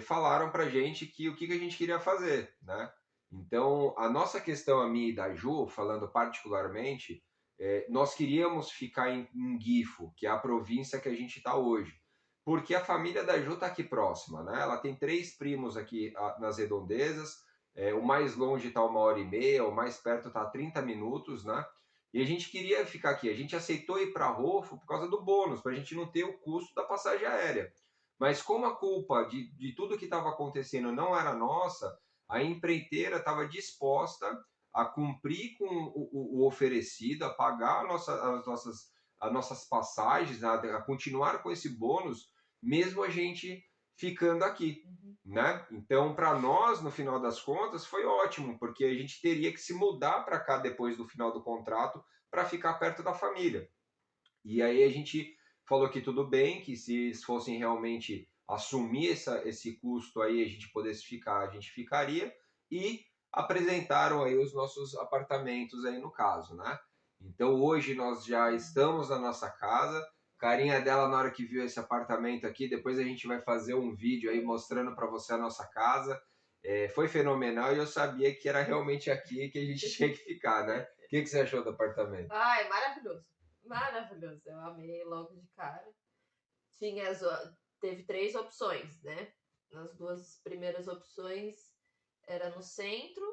falaram para gente que o que a gente queria fazer, né? Então, a nossa questão, a minha e da Ju, falando particularmente, nós queríamos ficar em Gifo, que é a província que a gente está hoje, porque a família da Ju está aqui próxima, né? Ela tem 3 primos aqui nas redondezas, o mais longe está 1h30, o mais perto está 30 minutos, né? E a gente queria ficar aqui. A gente aceitou ir para Rofo por causa do bônus, para a gente não ter o custo da passagem aérea. Mas como a culpa de tudo que estava acontecendo não era nossa, a empreiteira estava disposta a cumprir com o oferecido, a pagar as nossas passagens, a continuar com esse bônus, mesmo a gente ficando aqui. Né? Então, para nós, no final das contas, foi ótimo, porque a gente teria que se mudar para cá depois do final do contrato para ficar perto da família. E aí a gente falou que tudo bem, que se eles fossem realmente assumir esse custo aí, a gente pudesse ficar, a gente ficaria, e apresentaram aí os nossos apartamentos aí no caso, né? Então hoje nós já estamos na nossa casa, carinha dela na hora que viu esse apartamento aqui, depois a gente vai fazer um vídeo aí mostrando para você a nossa casa. Foi fenomenal e eu sabia que era realmente aqui que a gente tinha que ficar, né? O que você achou do apartamento? Ai, maravilhoso. Maravilhoso. Eu amei logo de cara. Teve 3 opções, né? As 2 primeiras opções era no centro,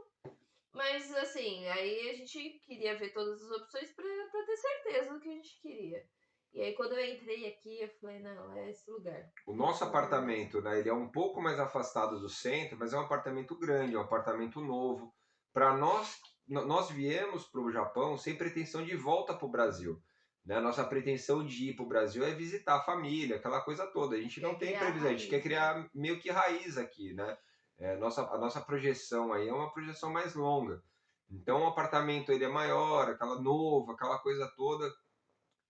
mas assim, aí a gente queria ver todas as opções para ter certeza do que a gente queria. E aí quando eu entrei aqui, eu falei, não, é esse lugar. O nosso apartamento, né, ele é um pouco mais afastado do centro, mas é um apartamento grande, é um apartamento novo. Para nós viemos para o Japão sem pretensão de volta para o Brasil. Né? Nossa pretensão de ir para o Brasil é visitar a família, aquela coisa toda. A gente não tem previsão, a gente quer criar meio que raiz aqui, né? A nossa projeção aí é uma projeção mais longa. Então o apartamento ele é maior, aquela novo, aquela coisa toda.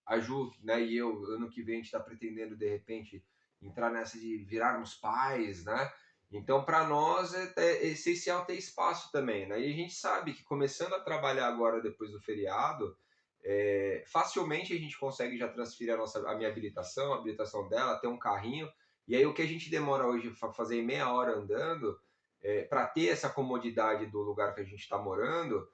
A Ju, né, e eu, ano que vem a gente está pretendendo de repente entrar nessa de virarmos pais, né? Então, para nós é essencial ter espaço também, né? E a gente sabe que começando a trabalhar agora depois do feriado, facilmente a gente consegue já transferir a minha habilitação, a habilitação dela, ter um carrinho. E aí o que a gente demora hoje para fazer meia hora andando, para ter essa comodidade do lugar que a gente está morando,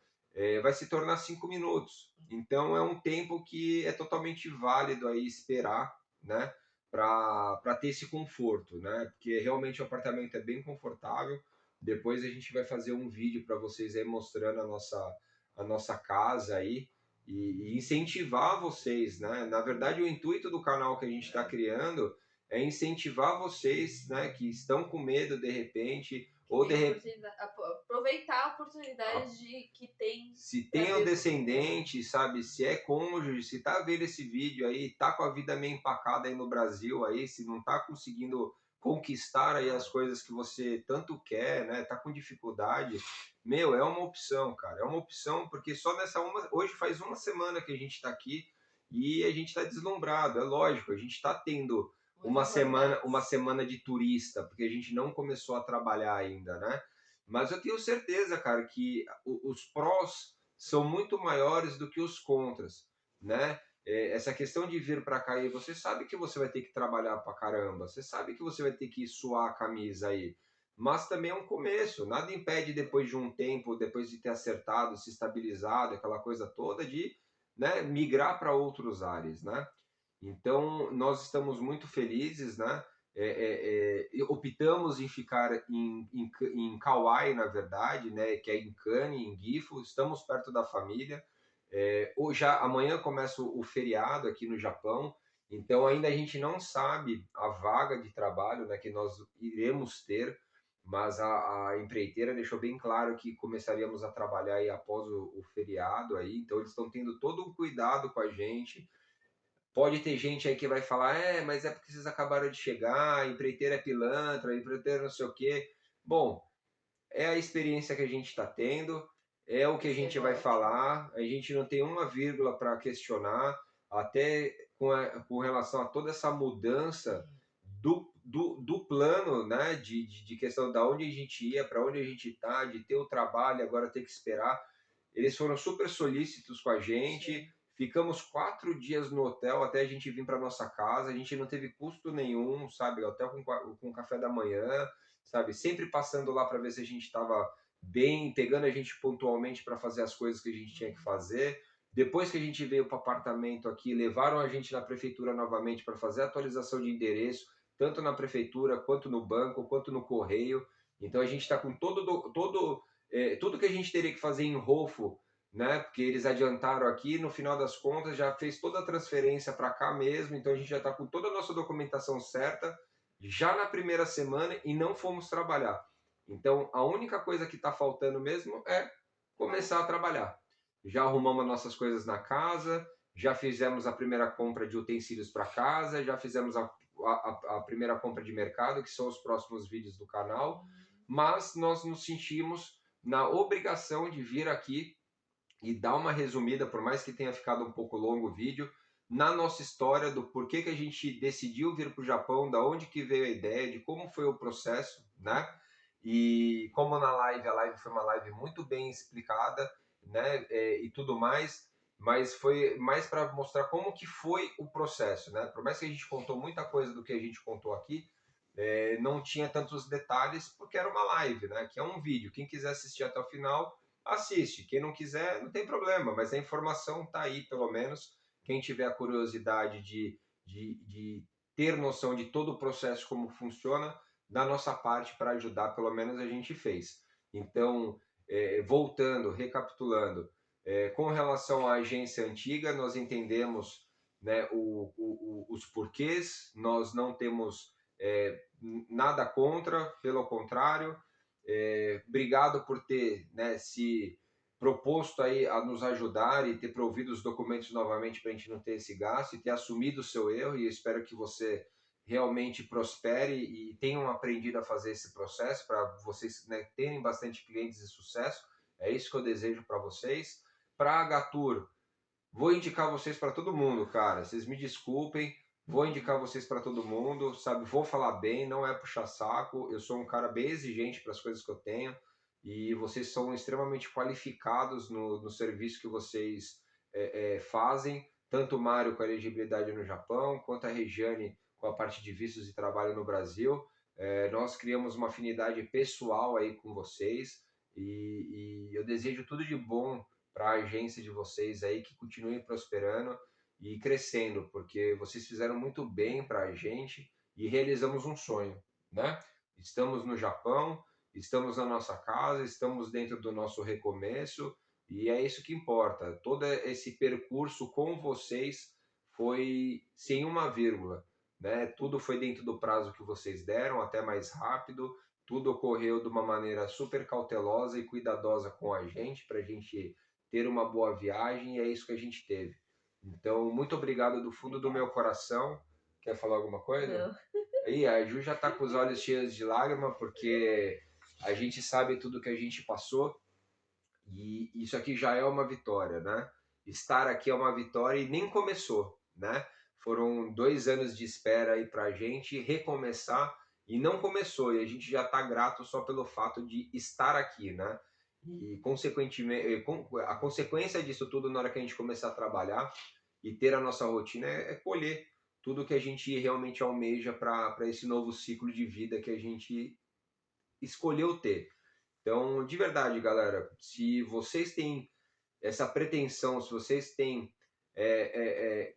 vai se tornar 5 minutos. Então é um tempo que é totalmente válido aí esperar, né? Para ter esse conforto, né? Porque realmente o apartamento é bem confortável. Depois a gente vai fazer um vídeo para vocês aí mostrando a nossa casa aí e incentivar vocês, né? Na verdade, o intuito do canal que a gente está criando é incentivar vocês, né, que estão com medo de repente Que ou tem de repente oportunidade, aproveitar a oportunidade que tem se para tem um ver o futuro. descendente, sabe, se é cônjuge, se tá vendo esse vídeo aí, tá com a vida meio empacada aí no Brasil aí, se não tá conseguindo conquistar aí as coisas que você tanto quer, né, tá com dificuldade, meu, é uma opção, cara, é uma opção porque só nessa uma, hoje faz uma semana que a gente tá aqui e a gente tá deslumbrado, é lógico, a gente tá tendo Muitas uma novidades. semana de turista, porque a gente não começou a trabalhar ainda, né? Mas eu tenho certeza, cara, que os prós são muito maiores do que os contras, né? Essa questão de vir para cá e você sabe que você vai ter que trabalhar pra caramba, você sabe que você vai ter que suar a camisa aí, mas também é um começo. Nada impede depois de um tempo, depois de ter acertado, se estabilizado, aquela coisa toda, de, né, migrar para outros ares, né? Então, nós estamos muito felizes, né? Optamos em ficar em Kauai, na verdade, né? Que é em Kane, em Gifu. Estamos perto da família. Hoje, amanhã começa o feriado aqui no Japão. Então, ainda a gente não sabe a vaga de trabalho, né, que nós iremos ter, mas a empreiteira deixou bem claro que começaríamos a trabalhar aí após o feriado aí. Então, eles estão tendo todo um cuidado com a gente. Pode ter gente aí que vai falar, mas é porque vocês acabaram de chegar, a empreiteira é pilantra, a empreiteira não sei o quê. Bom, é a experiência que a gente está tendo, é o que a Isso é gente vai ótimo. falar, a gente não tem uma vírgula para questionar, até com relação a toda essa mudança do plano, né, de questão da onde a gente ia, para onde a gente está, de ter o trabalho, agora ter que esperar. Eles foram super solícitos com a gente. Sim. Ficamos 4 dias no hotel até a gente vir para nossa casa. A gente não teve custo nenhum, sabe? Hotel com café da manhã, sabe? Sempre passando lá para ver se a gente estava bem, pegando a gente pontualmente para fazer as coisas que a gente tinha que Uhum. fazer. Depois que a gente veio para o apartamento aqui, levaram a gente na prefeitura novamente para fazer a atualização de endereço, tanto na prefeitura, quanto no banco, quanto no correio. Então a gente está com tudo que a gente teria que fazer em Rofo, né? Porque eles adiantaram aqui, no final das contas já fez toda a transferência para cá mesmo, então a gente já está com toda a nossa documentação certa já na primeira semana e não fomos trabalhar. Então a única coisa que está faltando mesmo é começar a trabalhar. Já arrumamos as nossas coisas na casa, já fizemos a primeira compra de utensílios para casa, já fizemos a primeira compra de mercado, que são os próximos vídeos do canal, Uhum. mas nós nos sentimos na obrigação de vir aqui e dar uma resumida, por mais que tenha ficado um pouco longo o vídeo, na nossa história do porquê que a gente decidiu vir para o Japão, da onde que veio a ideia, de como foi o processo, né? E como na live, a live foi uma live muito bem explicada, né? E tudo mais, mas foi mais para mostrar como que foi o processo, né? Por mais que a gente contou muita coisa do que a gente contou aqui, não tinha tantos detalhes porque era uma live, né? Que é um vídeo. Quem quiser assistir até o final, assiste. Quem não quiser, não tem problema, mas a informação está aí, pelo menos. Quem tiver a curiosidade de ter noção de todo o processo, como funciona, da nossa parte para ajudar, pelo menos a gente fez. Então, voltando, recapitulando, com relação à agência antiga, nós entendemos, né, os porquês, nós não temos nada contra, pelo contrário, obrigado por ter, né, se proposto aí a nos ajudar e ter provido os documentos novamente para a gente não ter esse gasto e ter assumido o seu erro. E eu espero que você realmente prospere e tenham aprendido a fazer esse processo para vocês, né, terem bastante clientes de sucesso. É isso que eu desejo para vocês. Para a Gatur, vou indicar vocês para todo mundo, cara. Vocês me desculpem, vou indicar vocês para todo mundo, sabe? Vou falar bem, não é puxar saco. Eu sou um cara bem exigente para as coisas que eu tenho e vocês são extremamente qualificados no serviço que vocês fazem. Tanto o Mário com a elegibilidade no Japão, quanto a Regiane com a parte de vistos de trabalho no Brasil. Nós criamos uma afinidade pessoal aí com vocês e eu desejo tudo de bom para a agência de vocês aí, que continue prosperando e crescendo, porque vocês fizeram muito bem para a gente e realizamos um sonho, né? Estamos no Japão, estamos na nossa casa, estamos dentro do nosso recomeço e é isso que importa. Todo esse percurso com vocês foi sem uma vírgula, né? Tudo foi dentro do prazo que vocês deram, até mais rápido. tudo ocorreu de uma maneira super cautelosa e cuidadosa com a gente, para a gente ter uma boa viagem, e é isso que a gente teve. Então, muito obrigado do fundo do meu coração. Quer falar alguma coisa? Não. Aí, a Ju já está com os olhos cheios de lágrima, porque a gente sabe tudo que a gente passou, e isso aqui já é uma vitória, né? Estar aqui é uma vitória e nem começou, né? Foram 2 anos de espera aí para a gente recomeçar e não começou, e a gente já está grato só pelo fato de estar aqui, né? E consequentemente, a consequência disso tudo na hora que a gente começar a trabalhar e ter a nossa rotina é colher tudo que a gente realmente almeja para esse novo ciclo de vida que a gente escolheu ter. Então, de verdade, galera, se vocês têm essa pretensão, se vocês têm,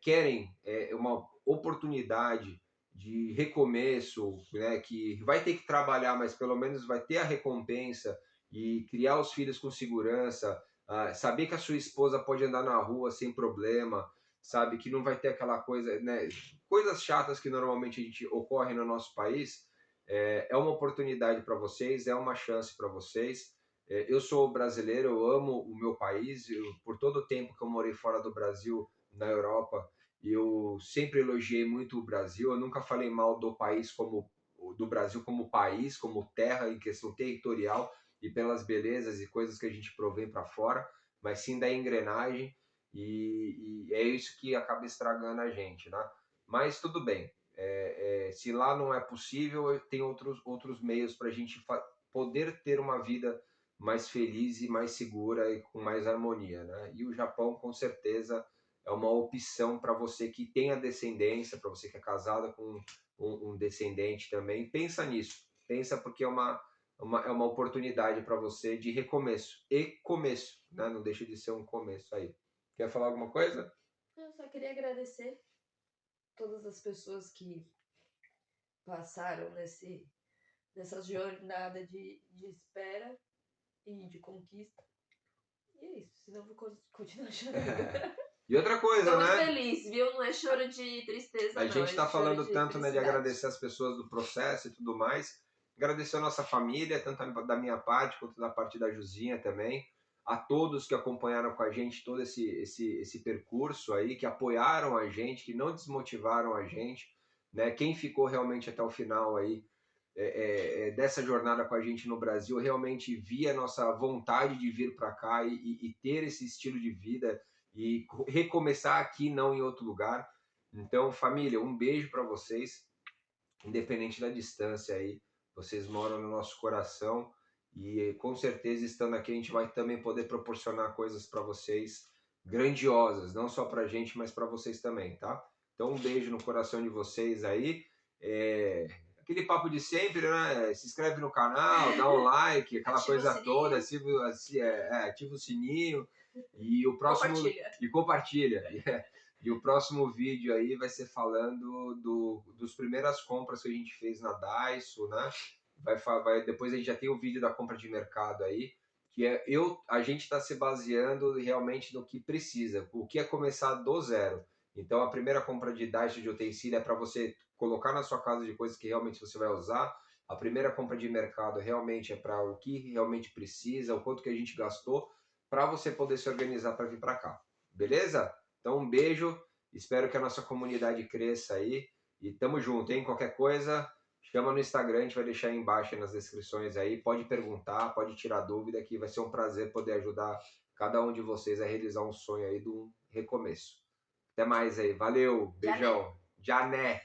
querem uma oportunidade de recomeço, né, que vai ter que trabalhar, mas pelo menos vai ter a recompensa e criar os filhos com segurança, saber que a sua esposa pode andar na rua sem problema, sabe, que não vai ter aquela coisa, né, coisas chatas que normalmente a gente ocorre no nosso país, é uma oportunidade para vocês, é uma chance para vocês. Eu sou brasileiro, eu amo o meu país, por todo o tempo que eu morei fora do Brasil, na Europa, eu sempre elogiei muito o Brasil, eu nunca falei mal do país como do Brasil como país, como terra em questão territorial e pelas belezas e coisas que a gente provém para fora, mas sim da engrenagem, e é isso que acaba estragando a gente, né? Mas tudo bem, se lá não é possível, tem outros meios para a gente poder ter uma vida mais feliz e mais segura e com mais harmonia, né? E o Japão, com certeza, é uma opção para você que tem a descendência, para você que é casada com um descendente também. Pensa nisso, pensa porque é uma oportunidade para você de recomeço e começo, né? Não deixa de ser um começo aí. Quer falar alguma coisa? Eu só queria agradecer todas as pessoas que passaram nessa jornada de espera e de conquista. E é isso, senão eu vou continuar chorando. E outra coisa, Tô muito né? feliz, viu? Não é choro de tristeza, A não. gente É está choro falando de tanto, né, de felicidade. agradecer as pessoas do processo e tudo mais. Agradecer a nossa família, tanto da minha parte quanto da parte da Juzinha também. A todos que acompanharam com a gente todo esse percurso aí, que apoiaram a gente, que não desmotivaram a gente, né? Quem ficou realmente até o final aí dessa jornada com a gente no Brasil, realmente via a nossa vontade de vir para cá e ter esse estilo de vida e recomeçar aqui, não em outro lugar. Então, família, um beijo para vocês, independente da distância aí, vocês moram no nosso coração e com certeza estando aqui a gente vai também poder proporcionar coisas para vocês grandiosas, não só para a gente, mas para vocês também, tá? Então, um beijo no coração de vocês aí. Aquele papo de sempre, né? Se inscreve no canal, dá um like, aquela Ativa o coisa sininho. toda, ativa o sininho e o próximo Compartilha. e compartilha. E o próximo vídeo aí vai ser falando dos primeiras compras que a gente fez na Daiso, né? Depois a gente já tem o vídeo da compra de mercado aí, que a gente está se baseando realmente no que precisa, o que é começar do zero. Então a primeira compra de Daiso de utensílio é para você colocar na sua casa de coisas que realmente você vai usar. A primeira compra de mercado realmente é para o que realmente precisa, o quanto que a gente gastou, para você poder se organizar para vir para cá. Beleza? Então, um beijo, espero que a nossa comunidade cresça aí e tamo junto, hein? Qualquer coisa, chama no Instagram, a gente vai deixar aí embaixo aí nas descrições aí, pode perguntar, pode tirar dúvida, que vai ser um prazer poder ajudar cada um de vocês a realizar um sonho aí de um recomeço. Até mais aí, valeu, beijão, Jané!